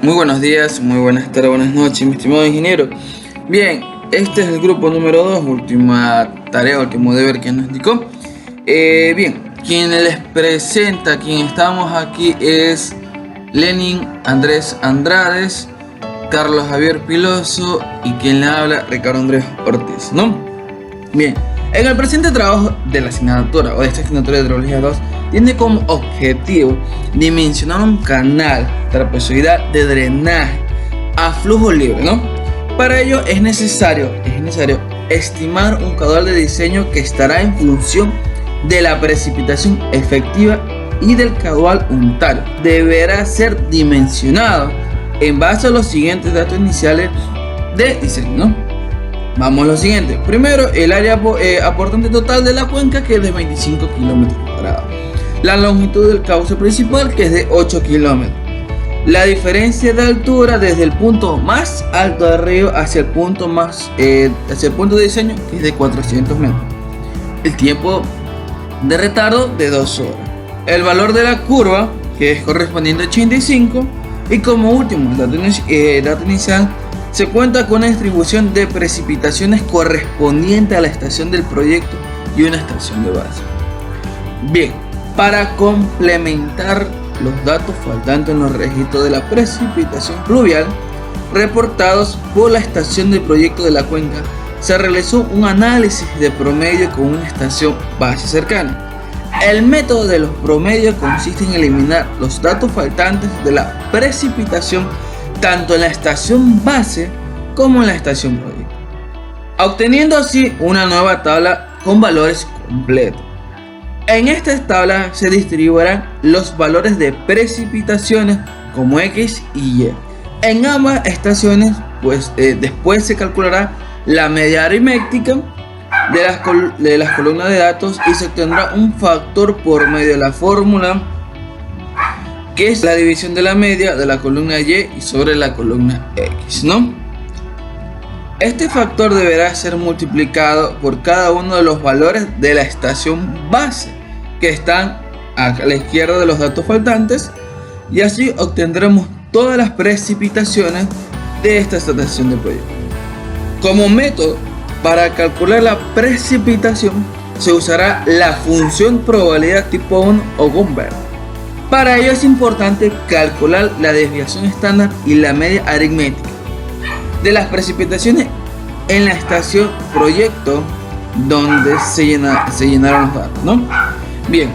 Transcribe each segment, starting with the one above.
Muy buenos días, muy buenas tardes, buenas noches, mi estimado ingeniero. Bien, este es el grupo número 2, última tarea, último deber que nos indicó. Bien, quien les presenta, quien estamos aquí es Lenin Andrés Andrades, Carlos Javier Piloso y quien le habla Ricardo Andrés Ortiz, ¿no? Bien, en el presente trabajo de la asignatura o de esta asignatura de hidrología 2 tiene como objetivo dimensionar un canal trapezoidal de drenaje a flujo libre, ¿no? Para ello es necesario estimar un caudal de diseño que estará en función de la precipitación efectiva y del caudal unitario. Deberá ser dimensionado en base a los siguientes datos iniciales de diseño, ¿no? Vamos a lo siguiente. Primero, el área aportante total de la cuenca, que es de 25 kilómetros cuadrados. La longitud del cauce principal, que es de 8 kilómetros. La diferencia de altura desde el punto más alto del río hacia el punto de diseño, que es de 400 metros. El tiempo de retardo de 2 horas. El valor de la curva, que es correspondiente a 85. Y como último, el dato inicial, se cuenta con una distribución de precipitaciones correspondiente a la estación del proyecto y una estación de base. Bien, para complementar los datos faltantes en los registros de la precipitación pluvial reportados por la estación del proyecto de la cuenca, se realizó un análisis de promedio con una estación base cercana. El método de los promedios consiste en eliminar los datos faltantes de la precipitación tanto en la estación base como en la estación proyecto, obteniendo así una nueva tabla con valores completos. En esta tabla se distribuirán los valores de precipitaciones como X y Y. En ambas estaciones, después se calculará la media aritmética de las columnas de datos y se obtendrá un factor por medio de la fórmula, que es la división de la media de la columna Y y sobre la columna X, ¿no? Este factor deberá ser multiplicado por cada uno de los valores de la estación base que están a la izquierda de los datos faltantes, y así obtendremos todas las precipitaciones de esta estación de proyecto. Como método para calcular la precipitación se usará la función probabilidad tipo 1 o Goldberg. Para ello es importante calcular la desviación estándar y la media aritmética de las precipitaciones en la estación proyecto donde se llenaron los datos, ¿no? Bien,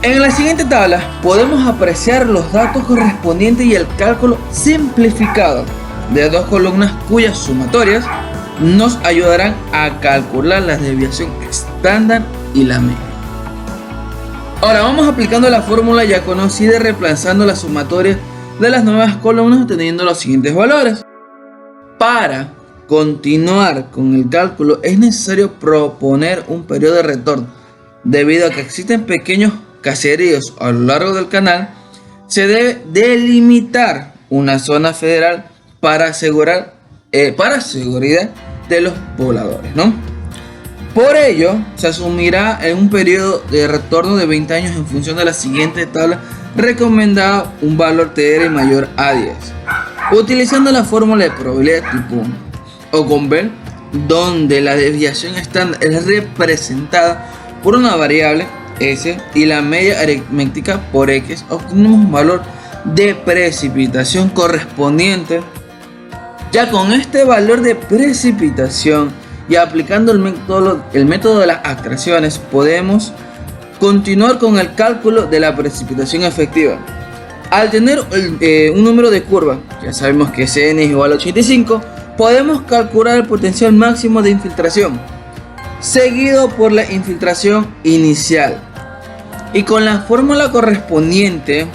en la siguiente tabla podemos apreciar los datos correspondientes y el cálculo simplificado de dos columnas cuyas sumatorias nos ayudarán a calcular la desviación estándar y la media. Ahora vamos aplicando la fórmula ya conocida y reemplazando la sumatoria de las nuevas columnas, obteniendo los siguientes valores. Para continuar con el cálculo es necesario proponer un periodo de retorno. Debido a que existen pequeños caseríos a lo largo del canal, se debe delimitar una zona federal para seguridad de los pobladores, ¿no? Por ello, se asumirá en un periodo de retorno de 20 años en función de la siguiente tabla recomendada, un valor TR mayor a 10, utilizando la fórmula de probabilidad tipo 1 o Goldberg, donde la desviación estándar es representada por una variable S y la media aritmética por X. Obtenemos un valor de precipitación correspondiente. Ya con este valor de precipitación y aplicando el método de las acreciones, podemos continuar con el cálculo de la precipitación efectiva. Al tener un número de curva, ya sabemos que Cn es igual a 85, podemos calcular el potencial máximo de infiltración, seguido por la infiltración inicial. Y con la fórmula correspondiente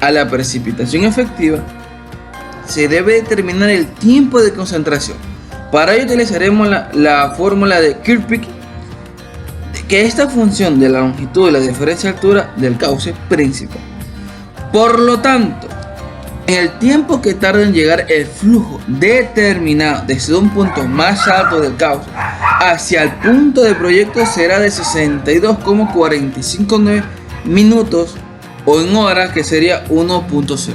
a la precipitación efectiva, se debe determinar el tiempo de concentración. Para ello utilizaremos la fórmula de Kirkpatrick, que es esta función de la longitud y la diferencia de altura del cauce principal. Por lo tanto, el tiempo que tarda en llegar el flujo determinado desde un punto más alto del cauce hacia el punto de proyecto será de 62,459 minutos, o en horas, que sería 1.04.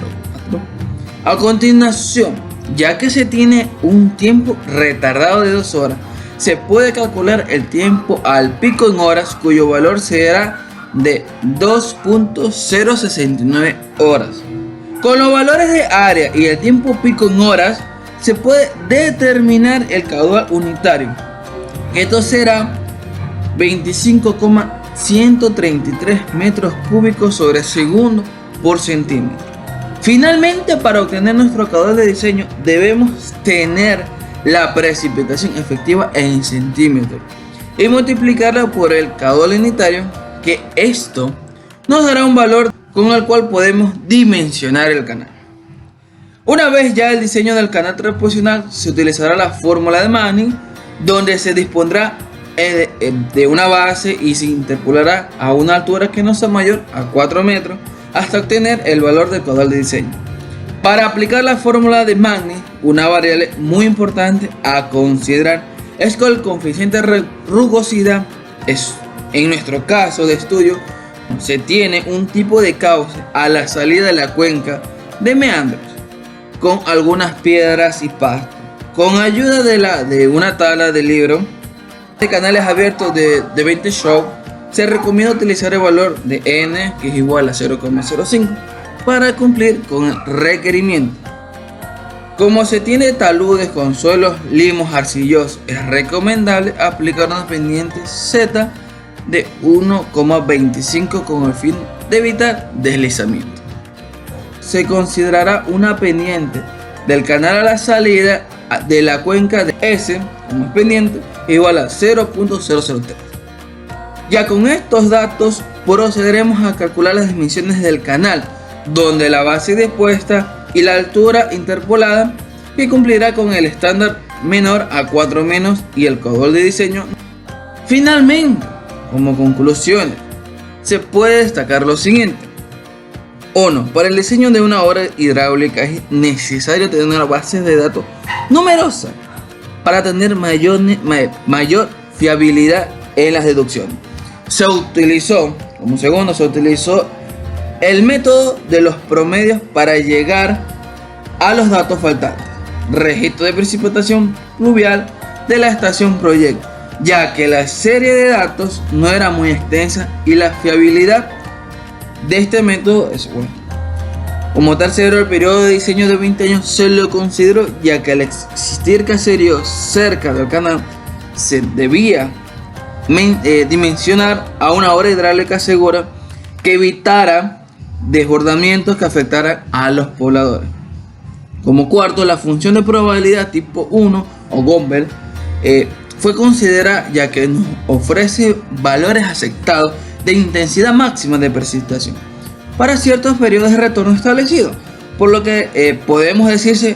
A continuación, ya que se tiene un tiempo retardado de 2 horas, se puede calcular el tiempo al pico en horas, cuyo valor será de 2.069 horas. Con los valores de área y el tiempo pico en horas, se puede determinar el caudal unitario. Esto será 25,133 metros cúbicos sobre segundo por centímetro. Finalmente, para obtener nuestro caudal de diseño, debemos tener la precipitación efectiva en centímetros y multiplicarla por el caudal unitario, que esto nos dará un valor con el cual podemos dimensionar el canal. Una vez ya el diseño del canal transposicional, se utilizará la fórmula de Manning, donde se dispondrá de una base y se interpolará a una altura que no sea mayor a 4 metros hasta obtener el valor del caudal de diseño. Para aplicar la fórmula de Manning, una variable muy importante a considerar es que el coeficiente de rugosidad es, en nuestro caso de estudio, se tiene un tipo de cauce a la salida de la cuenca de meandros con algunas piedras y pasto. Con ayuda de una tabla de libro de canales abiertos de 20 show, se recomienda utilizar el valor de n, que es igual a 0,05, para cumplir con el requerimiento. Como se tiene taludes con suelos limos arcillosos, es recomendable aplicar una pendiente Z de 1,25 con el fin de evitar deslizamiento. Se considerará una pendiente del canal a la salida de la cuenca de S como pendiente igual a 0.003. Ya con estos datos procederemos a calcular las dimensiones del canal, donde la base dispuesta y la altura interpolada, que cumplirá con el estándar menor a 4 menos y el caudal de diseño. Finalmente, como conclusiones, se puede destacar lo siguiente. 1. Para el diseño de una obra hidráulica es necesario tener una base de datos numerosa para tener mayor fiabilidad en las deducciones. Como segundo, se utilizó el método de los promedios para llegar a los datos faltantes. Registro de precipitación pluvial de la estación proyecto, ya que la serie de datos no era muy extensa y la fiabilidad de este método es buena. Como tercero, el periodo de diseño de 20 años se lo consideró, ya que al existir caseríos cerca del canal se debía dimensionar a una obra hidráulica segura que evitara desbordamientos que afectaran a los pobladores. Como cuarto, la función de probabilidad tipo 1 o Gombel fue considerada, ya que nos ofrece valores aceptados de intensidad máxima de precipitación para ciertos periodos de retorno establecidos, por lo que podemos decirse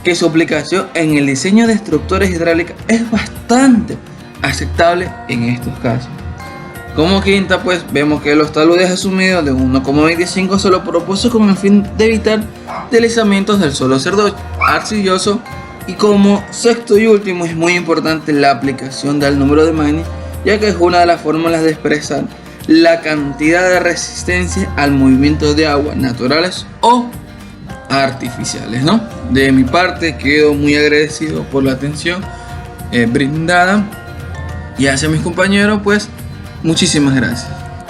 que su aplicación en el diseño de estructuras hidráulicas es bastante aceptable en estos casos. Como quinta, pues vemos que los taludes asumidos de 1,25 se lo propuso con el fin de evitar deslizamientos del suelo arcilloso. Y como sexto y último, es muy importante la aplicación del número de Manning, ya que es una de las fórmulas de expresar la cantidad de resistencia al movimiento de agua naturales o artificiales, ¿no? De mi parte, quedo muy agradecido por la atención brindada, y hacia mis compañeros, pues muchísimas gracias.